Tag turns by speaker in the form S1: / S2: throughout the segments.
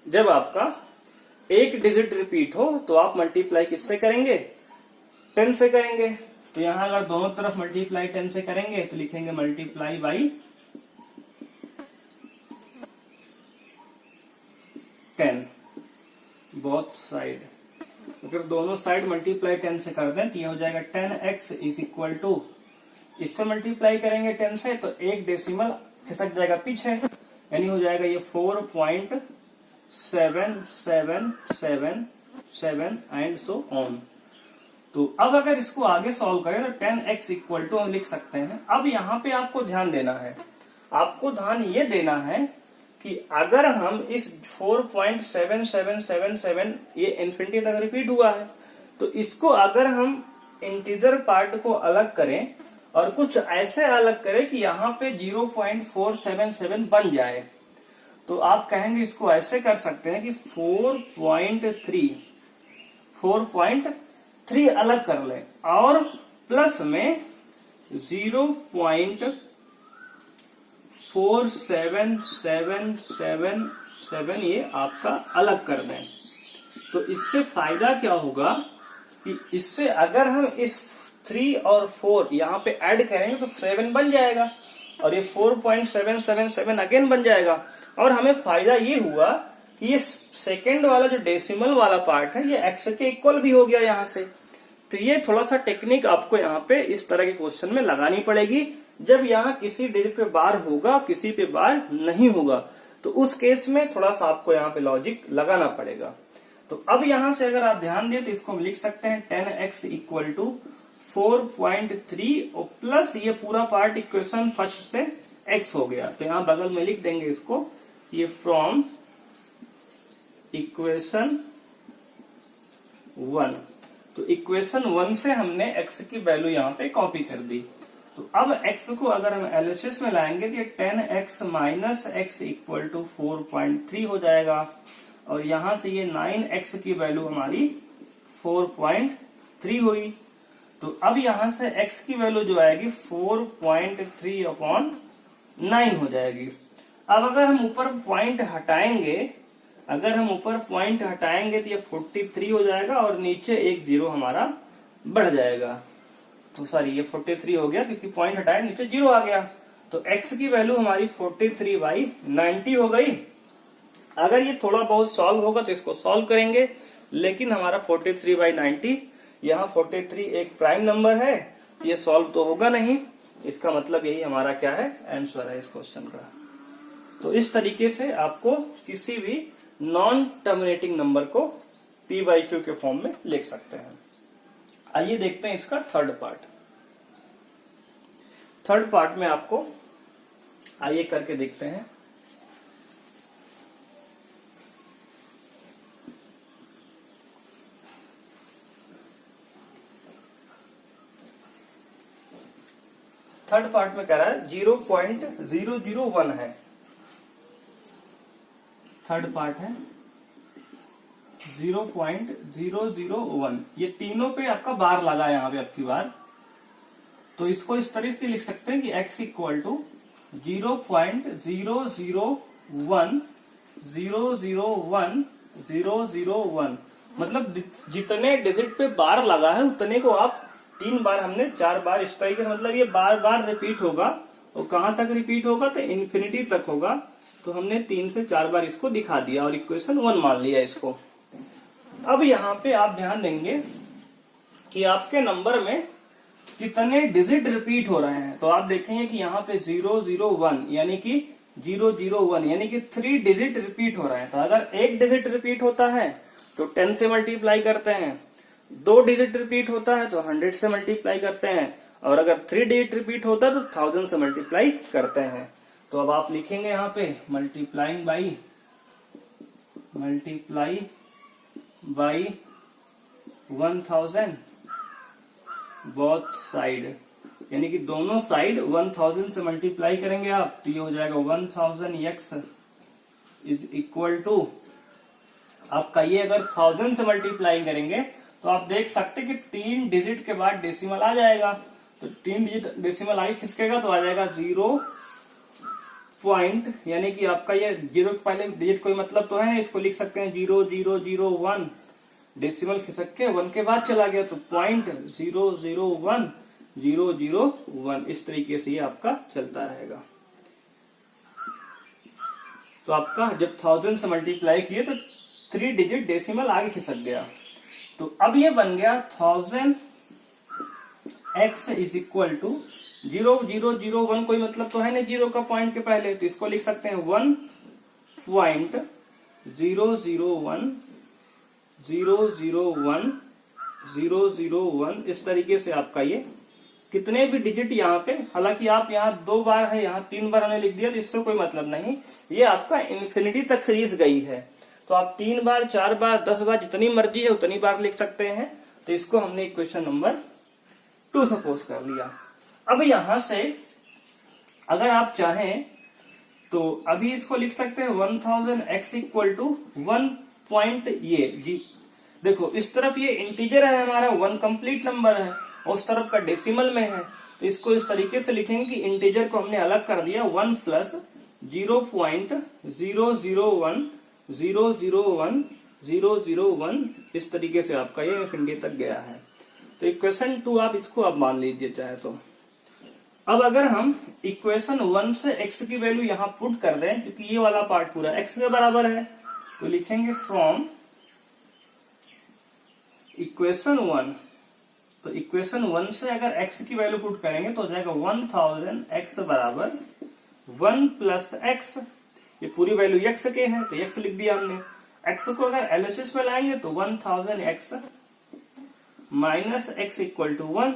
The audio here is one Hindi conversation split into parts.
S1: जब आपका एक डिजिट रिपीट हो तो आप मल्टीप्लाई किससे करेंगे? 10 से करेंगे। तो यहां अगर दोनों तरफ मल्टीप्लाई 10 से करेंगे तो लिखेंगे मल्टीप्लाई बाई 10 बोथ साइड। अगर दोनों साइड मल्टीप्लाई 10 से कर दें तो ये हो जाएगा 10x इज इक्वल टू, इससे मल्टीप्लाई करेंगे 10 से तो एक डेसिमल खिसक जाएगा पीछे, यानी हो जाएगा ये 4.7777 एंड सो ऑन। तो अब अगर इसको आगे सॉल्व करें तो 10x इक्वल टू हम लिख सकते हैं। अब यहाँ पे आपको ध्यान देना है, आपको ध्यान ये देना है कि अगर हम इस 4.7777 ये इन्फिनिटी तक रिपीट हुआ है, तो इसको अगर हम इंटीजर पार्ट को अलग करें और कुछ ऐसे अलग करें कि यहाँ पे 0.477 बन जाए, तो आप कहेंगे इसको ऐसे कर सकते हैं कि 4.3 अलग कर लें और प्लस में 0.47777 ये आपका अलग कर दें। तो इससे फायदा क्या होगा कि इससे अगर हम इस 3 और 4 यहाँ पे ऐड करेंगे तो 7 बन जाएगा और ये 4.777 अगेन बन जाएगा। और हमें फायदा ये हुआ कि ये सेकेंड वाला जो डेसिमल वाला पार्ट है ये x के इक्वल भी हो गया यहाँ से। तो ये थोड़ा सा टेक्निक आपको यहाँ पे इस तरह के क्वेश्चन में लगानी पड़ेगी, जब यहाँ किसी डिजिट पे बार होगा किसी पे बार नहीं होगा, तो उस केस में थोड़ा सा आपको यहाँ पे लॉजिक लगाना पड़ेगा। तो अब यहाँ से अगर आप ध्यान दें तो इसको हम लिख सकते हैं 10x इक्वल टू 4.3 और प्लस ये पूरा पार्ट इक्वेशन फर्स्ट से x हो गया। तो यहाँ बगल में लिख देंगे इसको, ये फ्रॉम इक्वेशन 1। तो इक्वेशन 1 से हमने x की वैल्यू यहाँ पे कॉपी कर दी। तो अब x को अगर हम एलएचएस में लाएंगे तो ये 10x minus x equal to 4.3 हो जाएगा और यहां से ये 9x की वैल्यू हमारी 4.3 हुई। तो अब यहां से x की वैल्यू जो आएगी 4.3/9 हो जाएगी। अब अगर हम ऊपर पॉइंट हटाएंगे, तो ये 43 हो जाएगा और नीचे एक जीरो हमारा बढ़ जाएगा। तो सॉरी ये 43 हो गया क्योंकि पॉइंट हटाया नीचे जीरो आ गया। तो x की वैल्यू हमारी 43/90 हो गई। अगर ये थोड़ा बहुत सॉल्व होगा तो इसको सॉल्व करेंगे, लेकिन हमारा 43/90, यहाँ 43 एक प्राइम नंबर है, ये सॉल्व तो होगा नहीं। इसका मतलब यही हमारा क्या है, आंसर है इस क्वेश्चन का। तो इस तरीके से आपको किसी भी नॉन टर्मिनेटिंग नंबर को p/q के फॉर्म में लिख सकते हैं। आइए देखते हैं इसका थर्ड पार्ट में आपको आइए करके देखते हैं। थर्ड पार्ट में कह रहा है 0.001 है। थर्ड पार्ट है 0.001। ये तीनों पे आपका बार लगा है यहाँ पे आपकी बार। तो इसको इस तरीके से लिख सकते हैं कि x इक्वल टू 0.001 मतलब जितने डिजिट पे बार लगा है उतने को आप 3 बार, हमने 4 बार इस तरीके से, मतलब ये बार बार रिपीट होगा। और कहां तक रिपीट होगा तो इन्फिनिटी तक होगा। तो हमने 3 से 4 बार इसको दिखा दिया और इक्वेशन 1 मान लिया इसको। अब यहाँ पे आप ध्यान देंगे कि आपके नंबर में कितने डिजिट रिपीट हो रहे हैं। तो आप देखेंगे कि यहाँ पे 001 यानी कि 001 यानी कि 3 डिजिट रिपीट हो रहे हैं। तो अगर एक डिजिट रिपीट होता है तो 10 से मल्टीप्लाई करते हैं, 2 डिजिट रिपीट होता है तो 100 से मल्टीप्लाई करते हैं, और अगर 3 डिजिट रिपीट होता है तो 1000 से मल्टीप्लाई करते हैं। तो अब आप लिखेंगे यहाँ पे मल्टीप्लाई बाई 1000 बोथ साइड, यानी कि दोनों साइड 1000 से मल्टीप्लाई करेंगे आप, तो ये हो जाएगा 1000x इज इक्वल टू आपका, ये अगर 1000 से मल्टीप्लाई करेंगे तो आप देख सकते कि 3 डिजिट के बाद डेसिमल आ जाएगा। तो 3 डिजिट डेसिमल आगे खिसकेगा तो आ जाएगा पॉइंट, यानी कि आपका ये 0 के पहले डिजिट कोई मतलब तो है, इसको लिख सकते हैं 0001, डेसिमल खिसक के 1 के बाद चला गया तो 0.001001, इस तरीके से ये आपका चलता रहेगा। तो आपका जब 1000 से मल्टीप्लाई किए तो 3 डिजिट डेसिमल आगे खिसक गया। तो अब ये बन गया 1000x इज इक्वल टू 0001, कोई मतलब तो है नहीं 0 का पॉइंट के पहले, तो इसको लिख सकते हैं 1.001 इस तरीके से आपका ये कितने भी डिजिट यहाँ पे, हालांकि आप यहाँ 2 बार है, यहाँ 3 बार हमने लिख दिया तो इससे कोई मतलब नहीं, ये आपका इन्फिनिटी तक सीरीज गई है। तो आप 3 बार 4 बार 10 बार जितनी मर्जी है उतनी बार लिख सकते हैं। तो इसको हमने इक्वेशन नंबर 2 सपोज कर लिया। अब यहां से अगर आप चाहें तो अभी इसको लिख सकते हैं 1000x इक्वल टू 1 पॉइंट, ये जी देखो इस तरफ ये इंटीजर है हमारा, 1 कंप्लीट नंबर है, उस तरफ का डेसिमल में है, तो इसको इस तरीके से लिखेंगे कि इंटीजर को हमने अलग कर दिया 1 प्लस 0.001001001, इस तरीके से आपका ये इंफिनिटी तक गया है। तो इक्वेशन 2 आप इसको अब मान लीजिए चाहे तो। अब अगर हम इक्वेशन 1 से x की वैल्यू यहां पुट कर दें, क्योंकि ये वाला पार्ट पूरा x के बराबर है, तो लिखेंगे फ्रॉम इक्वेशन 1, तो इक्वेशन 1 से अगर x की वैल्यू पुट करेंगे तो हो जाएगा 1000x बराबर 1 प्लस x, ये पूरी वैल्यू x के है तो x लिख दिया हमने। x को अगर एलएचएस में लाएंगे तो 1000x minus x equal to 1,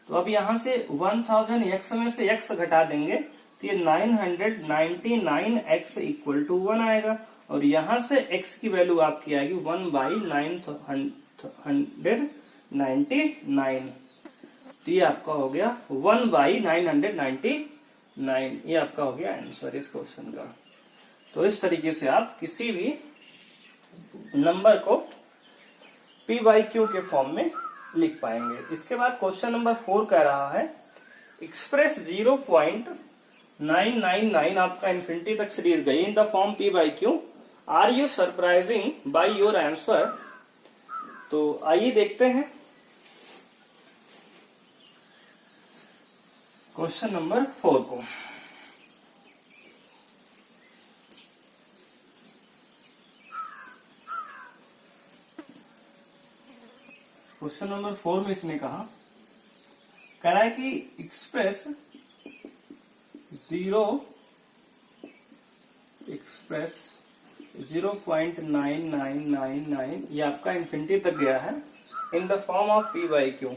S1: तो अब यहां से 1000x में से x घटा देंगे तो ये 999x इक्वल टू 1 आएगा, और यहां से x की वैल्यू आपकी आएगी 1/999, तो ये आपका हो गया 1/999, ये आपका हो गया आंसर इस क्वेश्चन का। तो इस तरीके से आप किसी भी नंबर को p/q के फॉर्म में लिख पाएंगे। इसके बाद क्वेश्चन नंबर 4 कह रहा है एक्सप्रेस 0.999 आपका इंफिनिटी तक सीरीज गई in the form p/q, are you surprising by your answer. तो आइए देखते हैं क्वेश्चन नंबर 4 को। क्वेश्चन नंबर 4 में इसने कह रहा है कि एक्सप्रेस 0.9999, ये आपका इंफिनिटी तक गया है इन the form of p/q।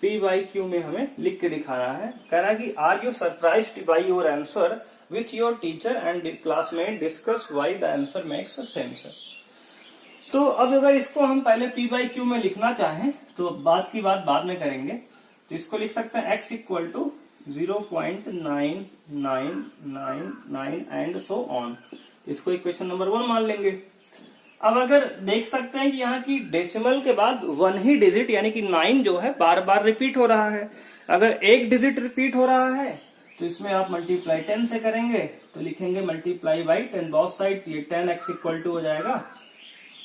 S1: p/q में हमें लिख के दिखाना है। कह रहा है कि are you surprised by your answer with your teacher and classmate, discuss why the answer makes sense. तो अब अगर इसको हम पहले p/q में लिखना चाहें तो बात की बात बाद में करेंगे, तो इसको लिख सकते हैं x equal to 0.999 and so on, इसको इक्वेशन नंबर 1 मान लेंगे। अब अगर देख सकते हैं कि यहाँ की डेसिमल के बाद 1 ही डिजिट यानी कि 9 जो है बार बार रिपीट हो रहा है। अगर एक डिजिट रिपीट हो रहा है तो इसमें आप मल्टीप्लाई 10 से करेंगे, तो लिखेंगे मल्टीप्लाई बाई 10 बोथ साइड, ये 10x इक्वल टू हो जाएगा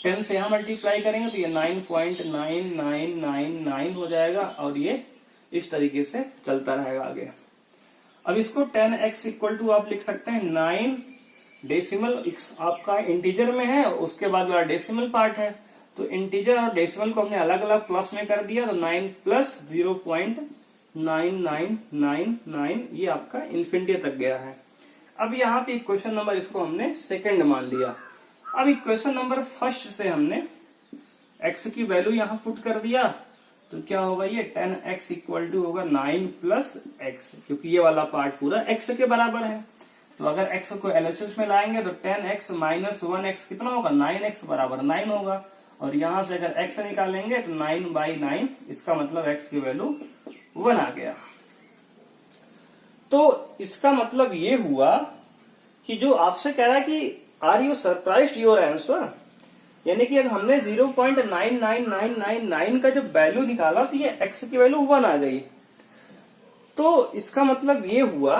S1: 10 से यहाँ मल्टीप्लाई करेंगे तो ये 9.9999 हो जाएगा, और ये इस तरीके से चलता रहेगा आगे। अब इसको 10x इक्वल टू आप लिख सकते हैं 9 डेसिमल आपका इंटीजर में है, उसके बाद वाला डेसिमल पार्ट है, तो इंटीजर और डेसिमल को हमने अलग अलग प्लस में कर दिया, तो 9 प्लस 0.9999, ये आपका इन्फिनिटी तक गया है। अब यहाँ पे इक्वेशन नंबर इसको हमने सेकंड मान लिया। अब इक्वेशन नंबर फर्स्ट से हमने x की वैल्यू यहाँ पुट कर दिया, तो क्या होगा ये 10x इक्वल टू होगा 9 प्लस x, क्योंकि ये वाला पार्ट पूरा x के बराबर है। तो अगर x को एलएचएस में लाएंगे तो 10x माइनस 1x कितना होगा 9x बराबर 9 होगा, और यहां से अगर x निकालेंगे तो 9/9, इसका मतलब x की वैल्यू 1 आ गया। तो इसका मतलब ये हुआ कि जो आपसे कह रहा है कि are you surprised your answer, यानी कि अगर हमने 0.99999 का जब वैल्यू निकाला तो ये x की वैल्यू 1 आ गई। तो इसका मतलब ये हुआ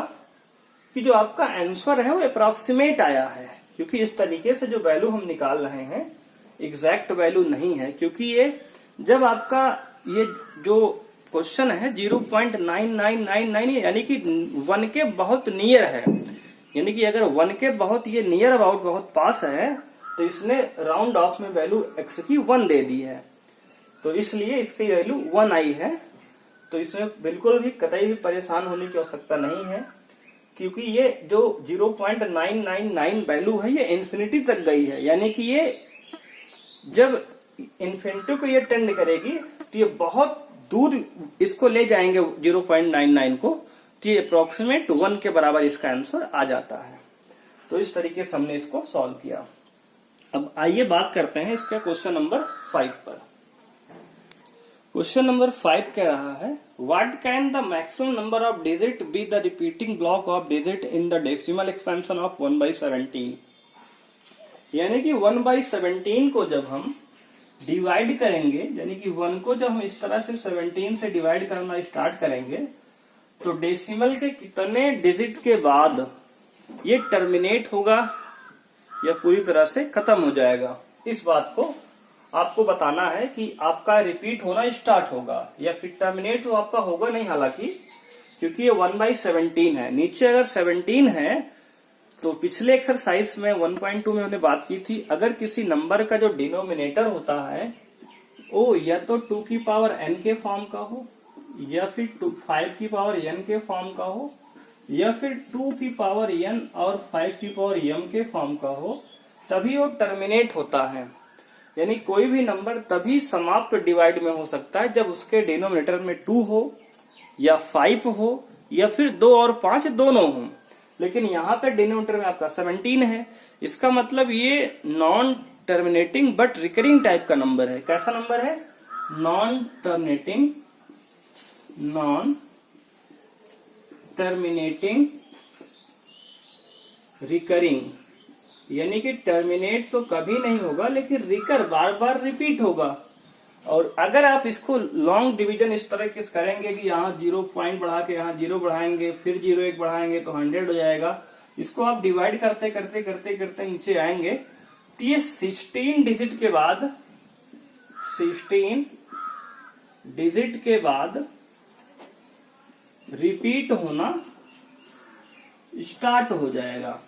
S1: कि जो आपका आंसर है वो अप्रोक्सीमेट आया है, क्योंकि इस तरीके से जो वैल्यू हम निकाल रहे हैं एग्जैक्ट वैल्यू नहीं है, क्योंकि ये जब आपका ये जो क्वेश्चन है 0.9999 यानी कि 1 के बहुत नियर है, यानी कि अगर 1 के बहुत ये नियर अबाउट बहुत पास है तो इसने राउंड ऑफ में वैल्यू x की 1 दे दी है, तो इसलिए इसकी वैल्यू 1 आई है। तो इसमें बिल्कुल भी कतई भी परेशान होने की आवश्यकता नहीं है, क्योंकि ये जो 0.999 वैल्यू है ये इन्फिनिटी तक गई है, यानी कि ये जब इन्फिनिटी को ये टेंड करेगी तो ये बहुत दूर इसको ले जाएंगे 0.99 को, तो ये अप्रोक्सीमेट 1 के बराबर इसका आंसर आ जाता है। तो इस तरीके से हमने इसको सॉल्व किया। अब आइए बात करते हैं इसका क्वेश्चन नंबर 5 पर। क्वेश्चन नंबर 5 कह रहा है what can the maximum number of digit be the repeating block of digit in the decimal expansion of 1/17। यानी कि 1/17 को जब हम डिवाइड करेंगे, यानी कि 1 को जब हम इस तरह से 17 से डिवाइड करना स्टार्ट करेंगे तो डेसिमल के कितने डिजिट के बाद ये टर्मिनेट होगा या पूरी तरह से खत्म हो जाएगा, इस बात को आपको बताना है कि आपका रिपीट होना स्टार्ट होगा या फिर टर्मिनेट तो आपका होगा नहीं, हालांकि क्योंकि ये 1/17 है। नीचे अगर 17 है तो पिछले एक्सरसाइज में 1.2 में हमने बात की थी, अगर किसी नंबर का जो डिनोमिनेटर होता है वो या तो 2 की पावर n के फॉर्म का हो या फिर 5 की पावर n के फॉर्म का हो या फिर 2 की पावर n और 5 की पावर m के फॉर्म का हो, तभी वो टर्मिनेट होता है। यानी कोई भी नंबर तभी समाप्त डिवाइड में हो सकता है जब उसके डिनोमिनेटर में 2 हो या 5 हो या फिर 2 और 5 दोनों हो। लेकिन यहाँ पे डिनोमिनेटर में आपका 17 है, इसका मतलब ये non terminating but recurring type का नंबर है। कैसा नंबर है? नॉन टर्मिनेटिंग रिकरिंग, यानी कि टर्मिनेट तो कभी नहीं होगा लेकिन रिकर बार बार रिपीट होगा। और अगर आप इसको लॉन्ग डिवीजन इस तरह के करेंगे कि यहाँ 0 पॉइंट बढ़ा के यहाँ 0 बढ़ाएंगे फिर 0 1 बढ़ाएंगे तो 100 हो जाएगा, इसको आप डिवाइड करते करते करते करते नीचे आएंगे तो ये 16 डिजिट के बाद रिपीट होना स्टार्ट हो जाएगा।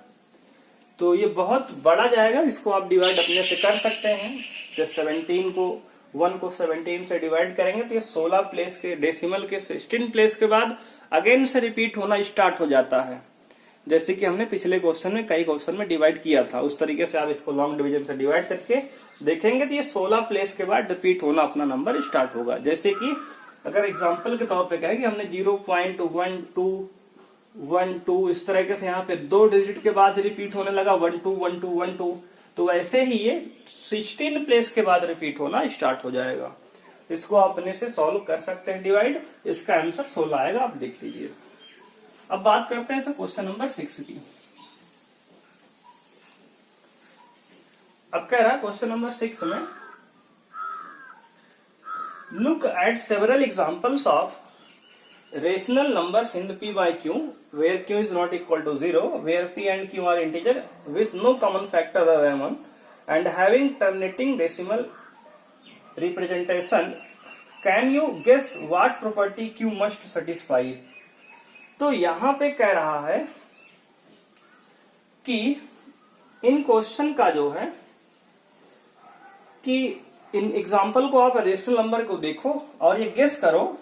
S1: तो ये बहुत बड़ा जाएगा, इसको आप डिवाइड अपने से कर सकते हैं। जब 17 को 1 को 17 से डिवाइड करेंगे तो ये 16 प्लेस के डेसिमल के 16 प्लेस के बाद अगेन से रिपीट होना स्टार्ट हो जाता है, जैसे कि हमने पिछले क्वेश्चन में कई क्वेश्चन में डिवाइड किया था। उस तरीके से आप इसको लॉन्ग डिवीजन से डिवाइड करके देखेंगे तो ये 16 प्लेस के बाद रिपीट होना अपना नंबर स्टार्ट होगा। जैसे कि अगर एग्जाम्पल के तौर पे कहें कि हमने 0.1212 इस तरीके से यहाँ पे 2 डिजिट के बाद रिपीट होने लगा 121212, तो वैसे ही ये 16 प्लेस के बाद रिपीट होना स्टार्ट हो जाएगा। इसको आप अपने से सॉल्व कर सकते हैं डिवाइड, इसका आंसर 16 आएगा, आप देख लीजिए। अब बात करते हैं क्वेश्चन नंबर 6 की। अब कह रहा है क्वेश्चन नंबर 6 में look at several examples of rational numbers in the p by q where q is not equal to 0, where p and q are integer with no common factor other than 1 and having terminating decimal representation. Can you guess what property q must satisfy? तो यहां पे कह रहा है कि इन क्वेश्चन का जो है कि इन एग्जाम्पल को आप रेशनल नंबर को देखो और ये गेस करो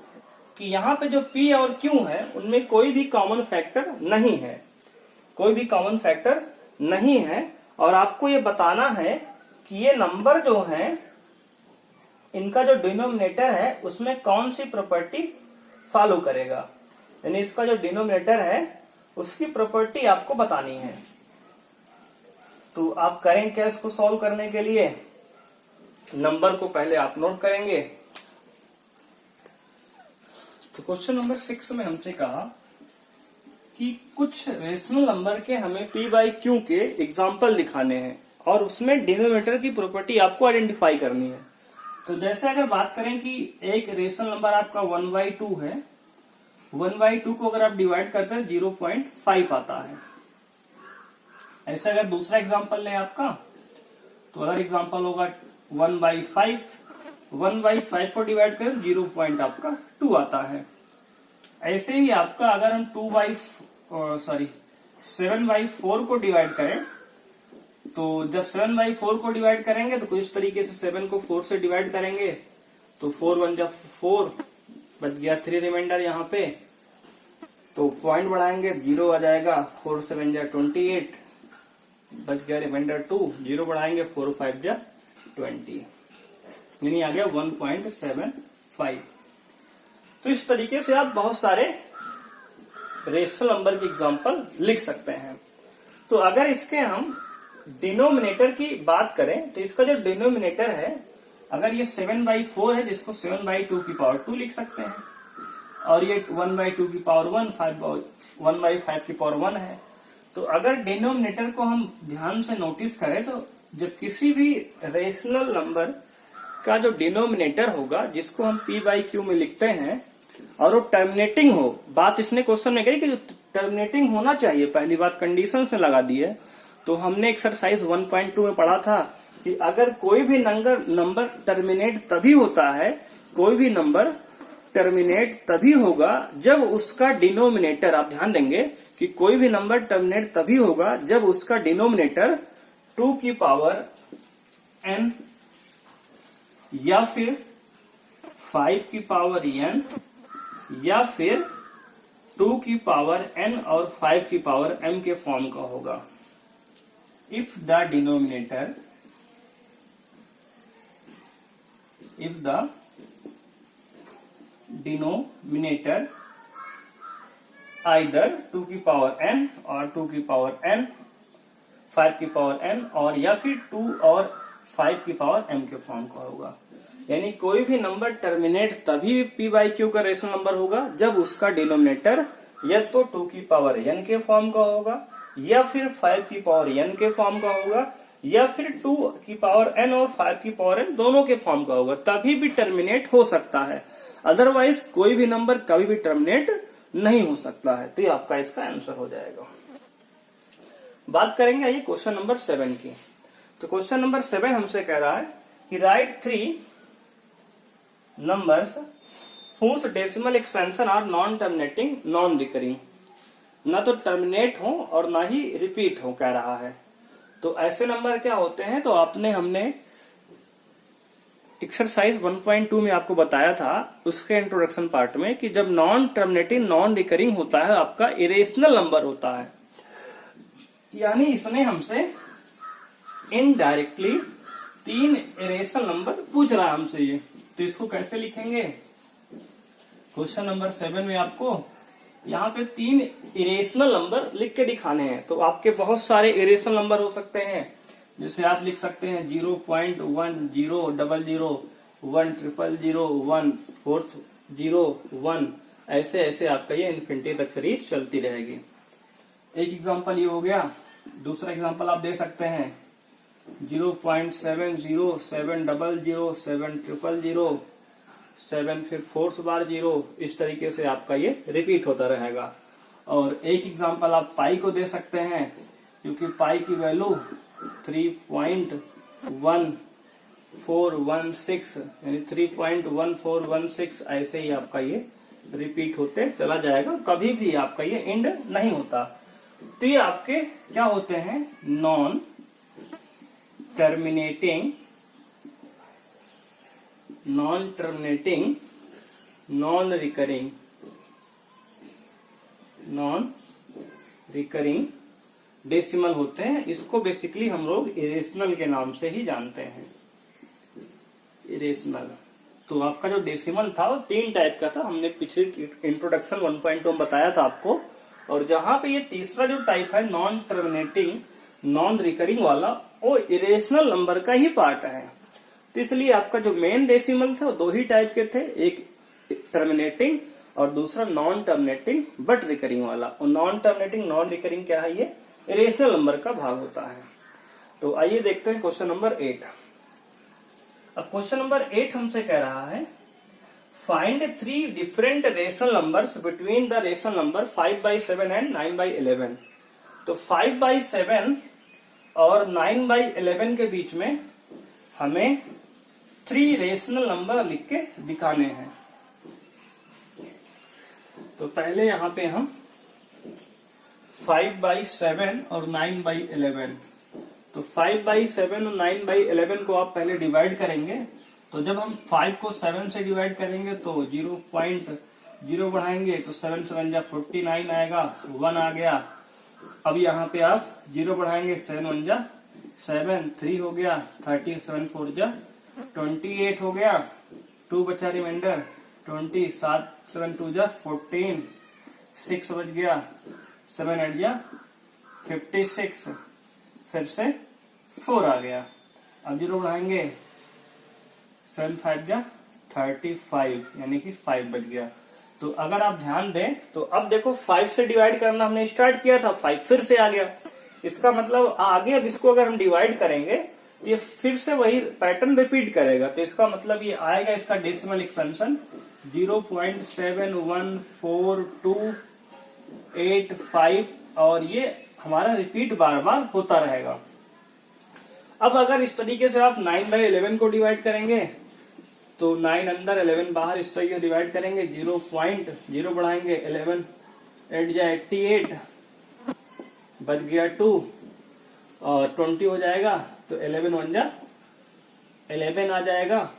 S1: कि यहाँ पे जो P और Q है उनमें कोई भी कॉमन फैक्टर नहीं है, कोई भी कॉमन फैक्टर नहीं है। और आपको ये बताना है कि ये नंबर जो है इनका जो डिनोमिनेटर है उसमें कौन सी प्रॉपर्टी फॉलो करेगा, यानी इसका जो डिनोमिनेटर है उसकी प्रॉपर्टी आपको बतानी है। तो आप करें क्या इसको सॉल्व करने के लिए? नंबर को पहले आप नोट करेंगे। तो क्वेश्चन नंबर 6 में हमसे कहा कि कुछ रेशनल नंबर के हमें p बाई क्यू के एग्जाम्पल दिखाने हैं और उसमें डिनोमिनेटर की प्रॉपर्टी आपको आइडेंटिफाई करनी है। तो जैसे अगर बात करें कि एक रेशनल नंबर आपका 1/2 है 1/2 को अगर आप डिवाइड करते हैं 0.5 आता है। ऐसा अगर दूसरा एग्जांपल लें आपका, तो अगर एग्जांपल होगा 1/5, 1/5 को डिवाइड करें 0.2 आता है। ऐसे ही आपका अगर हम 7/4 को डिवाइड करें, तो जब 7/4 को डिवाइड करेंगे तो कुछ तरीके से 7 को 4 से डिवाइड करेंगे, तो 4 1 जा 4, बच गया 3 रिमाइंडर यहाँ पे, तो पॉइंट बढ़ाएंगे 0 आ जाएगा, 4 7 जा 28, बच गया रिमाइंडर 2, 0 बढ़ाएंगे 4 5 जा 20, यानी आ गया 1.75। तो इस तरीके से आप बहुत सारे रेशनल नंबर के एग्जांपल लिख सकते हैं। तो अगर इसके हम डिनोमिनेटर की बात करें, तो इसका जो डिनोमिनेटर है, अगर ये 7/4 है, जिसको 7/2 की पावर 2 लिख सकते हैं, और ये 1/2 की पावर 1, 1/5 की पावर 1 है। तो अगर डिनोमिनेटर को हम ध्यान से नोटिस करें, तो जब किसी भी रेशनल नंबर का जो डिनोमिनेटर होगा, जिसको हम p/q में लिखते हैं, और वो टर्मिनेटिंग हो, बात इसने क्वेश्चन में कही कि टर्मिनेटिंग होना चाहिए, पहली बात कंडीशन में लगा दी है। तो हमने एक्सरसाइज 1.2 में पढ़ा था कि अगर कोई भी नंबर टर्मिनेट तभी होता है, कोई भी नंबर टर्मिनेट तभी होगा जब उसका डिनोमिनेटर, आप ध्यान देंगे कि कोई भी नंबर टर्मिनेट तभी होगा जब उसका डिनोमिनेटर 2 की पावर n या फिर 5 की पावर n या फिर 2 की पावर n और 5 की पावर m के फॉर्म का होगा। if the denominator either 2 की पावर n और 2 की पावर n, 5 की पावर n, और या फिर 2 और 5 की पावर m के फॉर्म का होगा। यानी कोई भी नंबर टर्मिनेट तभी p/q का रेशनल नंबर होगा जब उसका डिनोमिनेटर या तो 2 की पावर n के फॉर्म का होगा, या फिर 5 की पावर n के फॉर्म का होगा, या फिर 2 की पावर n और 5 की पावर n दोनों के फॉर्म का होगा, तभी भी टर्मिनेट हो सकता है। अदरवाइज कोई भी नंबर कभी भी टर्मिनेट नहीं हो सकता है। तो ये आपका इसका आंसर हो जाएगा। बात करेंगे आइए क्वेश्चन नंबर 7 की। तो क्वेश्चन नंबर 7 हमसे कह रहा है कि write 3 numbers whose decimal expansion are non terminating non recurring, ना तो टर्मिनेट हो और ना ही रिपीट हो, कह रहा है। तो ऐसे नंबर क्या होते हैं, तो हमने एक्सरसाइज 1.2 में आपको बताया था उसके इंट्रोडक्शन पार्ट में कि जब नॉन टर्मिनेटिंग नॉन रिकरिंग होता है, आपका इरेशनल नंबर होता है। यानी इसने हमसे इनडायरेक्टली 3 इरेशनल नंबर पूछ रहा है हमसे ये। तो इसको कैसे लिखेंगे, क्वेश्चन नंबर 7 में आपको यहाँ पे 3 इरेशनल नंबर लिख के दिखाने हैं। तो आपके बहुत सारे इरेशनल नंबर हो सकते हैं, जैसे आप लिख सकते हैं 0.1 0 0 0 1 0 0 1 4 0 1, ऐसे ऐसे आपका ये इन्फिनिटी तक सीरीज चलती रहेगी। एक एग्जांपल ये हो गया। दूसरा एग्जांपल आप दे सकते हैं 0.70 7 0 7 0 0 7 फिर 4 बार 0, इस तरीके से आपका ये रिपीट होता रहेगा। और एक एग्जांपल आप पाई को दे सकते हैं, क्योंकि पाई की वैल्यू 3.1416 यानी 3.1416, ऐसे ही आपका ये रिपीट होते चला जाएगा, कभी भी आपका ये एंड नहीं होता। तो ये आपके क्या होते हैं, non terminating non recurring decimal होते हैं। इसको बेसिकली हम लोग इरेशनल के नाम से ही जानते हैं, इरेशनल। तो आपका जो डेसिमल था वो 3 टाइप का था, हमने पिछले इंट्रोडक्शन 1.2 में बताया था आपको। और जहां पे ये तीसरा जो टाइप है नॉन टर्मिनेटिंग नॉन रिकरिंग वाला, वो इरेशनल नंबर का ही पार्ट है। तो इसलिए आपका जो मेन डेसिमल था वो 2 ही टाइप के थे, एक टर्मिनेटिंग और दूसरा नॉन टर्मिनेटिंग बट रिकरिंग वाला। और नॉन टर्मिनेटिंग नॉन रिकरिंग क्या है, ये इरेशनल नंबर का भाग होता है। तो आइए देखते हैं क्वेश्चन नंबर 8। अब क्वेश्चन नंबर 8 हमसे कह रहा है find 3 different rational numbers between the rational number 5/7 and 9/11। तो 5/7 और 9/11 के बीच में हमें 3 रेशनल नंबर लिख के दिखाने हैं। तो पहले यहां पे हम 5/7 और 9/11, तो 5/7 और 9/11 को आप पहले डिवाइड करेंगे। तो जब हम 5 को 7 से डिवाइड करेंगे तो 0.0 बढ़ाएंगे तो 7 7 जा 49 आएगा, 1 आ गया। अब यहाँ पे आप 0 बढ़ाएंगे, 7 1 जा 7, 3 हो गया, 30 7 4 जा 28 हो गया, 2 बचा रिमाइंडर 20, 7 7 2 जा 14, 6 बच गया, 7 8 जा 56, फिर से 4 आ गया। अब 0 बढ़ाएंगे, 7 5 जा 35, यानी कि 5 बच गया। तो अगर आप ध्यान दें तो अब देखो 5 से डिवाइड करना हमने स्टार्ट किया था, 5 फिर से आ गया। इसका मतलब आगे अब इसको अगर हम डिवाइड करेंगे तो ये फिर से वही पैटर्न रिपीट करेगा। तो इसका मतलब ये आएगा, इसका डेसिमल एक्सपेंशन 0.714285 और ये हमारा रिपीट बार बार होता रहेगा। अब अगर इस तरीके से आप 9/11 को डिवाइड करेंगे तो 9 अंदर 11 बाहर, इस तरीके से डिवाइड करेंगे, 0.0 बढ़ाएंगे, 11 8 जा 88, बच गया 2 और 20 हो जाएगा। तो 11 1 जा 11 आ जाएगा।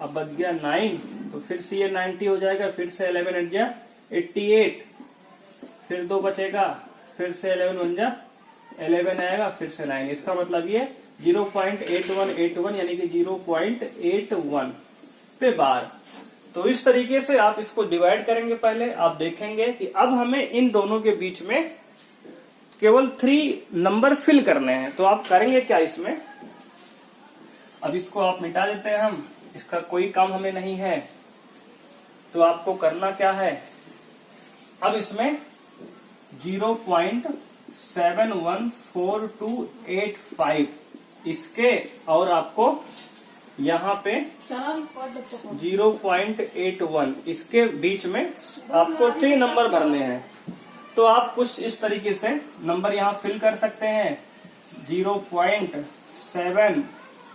S1: अब बच गया 9, तो फिर से ये 90 हो जाएगा, फिर से 11 8 जा 88, फिर 2 बचेगा, फिर से 11 1 जा 11 आएगा, फिर से 9। इसका मतलब ये 0.8181 यानी कि 0.81 पे बार। तो इस तरीके से आप इसको डिवाइड करेंगे। पहले आप देखेंगे कि अब हमें इन दोनों के बीच में केवल 3 नंबर फिल करने हैं। तो आप करेंगे क्या इसमें, अब इसको आप मिटा देते हैं हम, इसका कोई काम हमें नहीं है। तो आपको करना क्या है, अब इसमें 0.714285 इसके और आपको यहाँ पे 0.81 इसके बीच में आपको 3 नंबर भरने हैं। तो आप कुछ इस तरीके से नंबर यहाँ फिल कर सकते हैं। 0.7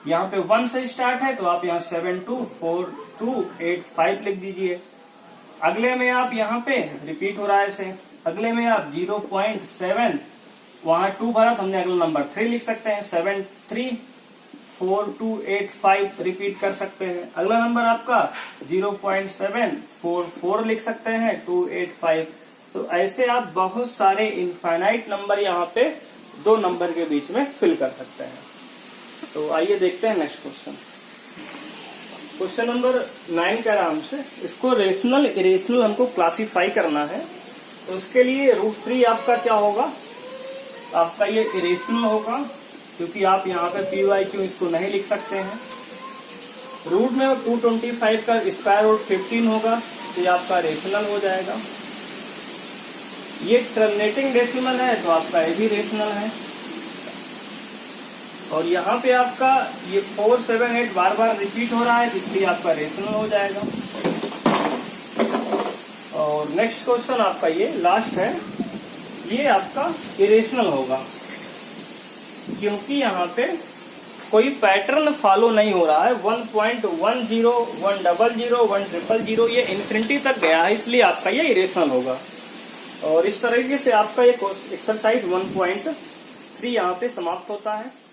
S1: यहाँ पे 1 से स्टार्ट है, तो आप यहाँ 724285 लिख दीजिए। अगले में आप यहाँ पे रिपीट हो रहा है ऐसे, अगले में आप 0.7 वहां 2 भरा तो हमने अगला नंबर 3 लिख सकते हैं, 734285 रिपीट कर सकते हैं। अगला नंबर आपका 0.744 लिख सकते हैं 285। तो ऐसे आप बहुत सारे इनफाइनाइट नंबर यहाँ पे 2 नंबर के बीच में फिल कर सकते हैं। तो आइए देखते हैं नेक्स्ट क्वेश्चन। क्वेश्चन नंबर 9 कह रहा हमसे, इसको रेशनल इरेशनल हमको क्लासिफाई करना है। तो उसके लिए √3 आपका क्या होगा, आपका ये इरेशनल होगा, क्योंकि आप यहाँ पे PYQ इसको नहीं लिख सकते हैं। रूट में 225 का स्क्वायर रूट 15 होगा, तो ये आपका रेशनल हो जाएगा। ये टर्मिनेटिंग डेसिमल है, तो आपका ये भी रेशनल है। और यहाँ पे आपका ये 4 7 8 बार बार रिपीट हो रहा है, इसलिए आपका रेशनल हो जाएगा। और नेक्स्ट क्वेश्चन आपका ये लास्ट है, ये आपका इरेशनल होगा, क्योंकि यहाँ पे कोई पैटर्न फॉलो नहीं हो रहा है। 1.10 100 100 ये इन्फिनिटी तक गया है, इसलिए आपका ये इरेशनल होगा। और इस तरीके से आपका ये एक्सरसाइज 1.3 यहाँ पे समाप्त होता है।